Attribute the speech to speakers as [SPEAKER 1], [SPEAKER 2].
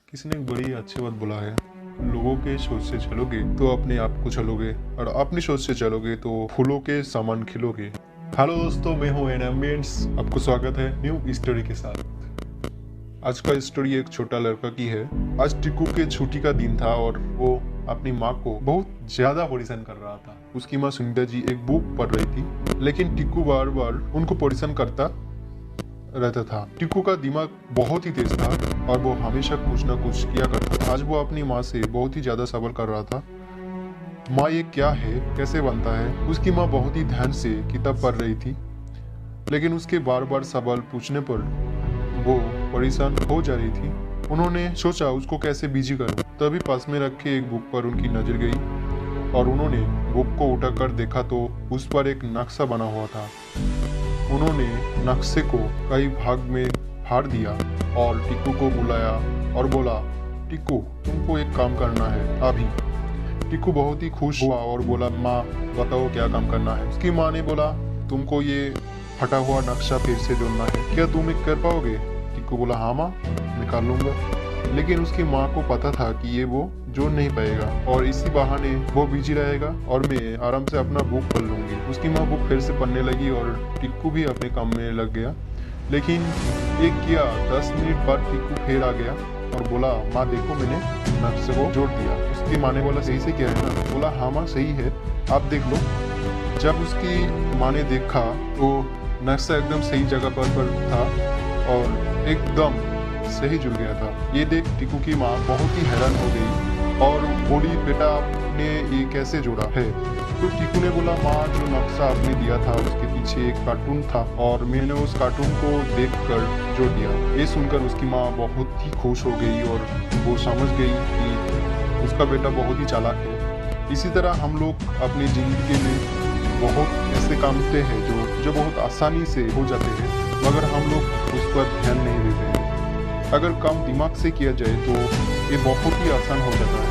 [SPEAKER 1] किसी ने एक बड़ी अच्छी बात बोला है, लोगों के सोच से चलोगे तो अपने आप को चलोगे और अपनी सोच से चलोगे तो फूलों के समान खिलोगे। हेलो दोस्तों, मैं हूँ एनएम्बियंस। आपको स्वागत है न्यू स्टोरी के साथ। आज का स्टोरी एक छोटा लड़का की है। आज टिक्कू के छुट्टी का दिन था और वो अपनी माँ को बहुत ज्यादा परेशान कर रहा था। उसकी माँ सुनीता जी एक बुक पढ़ रही थी, लेकिन टिक्कू बार बार उनको परेशान करता रहता था। टिक्कू का दिमाग बहुत ही तेज था और वो हमेशा कुछ ना कुछ किया करता था। आज वो अपनी माँ से बहुत ही ज्यादा सवाल कर रहा था, माँ ये क्या है, कैसे बनता है। उसकी माँ बहुत ही ध्यान से किताब पढ़ रही थी, लेकिन उसके बार बार सवाल पूछने पर वो परेशान हो जा रही थी। उन्होंने सोचा उसको कैसे बिजी करूं। तभी पास में रखे एक बुक पर उनकी नजर गई और उन्होंने बुक को उठाकर देखा तो उस पर एक नक्शा बना हुआ था। उन्होंने नक्शे को कई भाग में फाड़ दिया और टिक्कू को बुलाया और बोला, टिक्कू तुमको एक काम करना है अभी। टिक्कू बहुत ही खुश हुआ और बोला, माँ बताओ क्या काम करना है। उसकी माँ ने बोला, तुमको ये फटा हुआ नक्शा फिर से जोड़ना है, क्या तुम ये कर पाओगे। टिक्कू बोला, हाँ माँ मैं कर लूँगा। लेकिन उसकी माँ को पता था कि ये वो जोड़ नहीं पाएगा और इसी बहाने वो बिजी रहेगा और मैं आराम से अपना बुक पढ़ लूंगी। उसकी माँ बुक फिर से पढ़ने लगी और टिक्कू भी अपने काम में लग गया। लेकिन एक किया 10 मिनट बाद टिक्कू फिर आ गया और बोला, माँ देखो मैंने नक्शे को जोड़ दिया। उसकी माँ ने बोला, सही से किया है ना। बोला, हाँ माँ सही है, आप देख लो। जब उसकी माँ ने देखा तो नक्शा एकदम सही जगह पर था और एकदम सही जुड़ गया था। ये देख टिक्कू की माँ बहुत ही हैरान हो गई और बोली, बेटा आपने ये कैसे जोड़ा है। तो टिक्कू ने बोला, माँ जो नक्शा आपने दिया था उसके पीछे एक कार्टून था और मैंने उस कार्टून को देखकर जोड़ दिया। ये सुनकर उसकी माँ बहुत ही खुश हो गई और वो समझ गई कि उसका बेटा बहुत ही चालाक है। इसी तरह हम लोग अपनी जिंदगी में बहुत ऐसे काम होते हैं जो बहुत आसानी से हो जाते हैं, मगर हम लोग उस पर ध्यान नहीं देते हैं। अगर काम दिमाग से किया जाए तो ये बहुत ही आसान हो जाता है।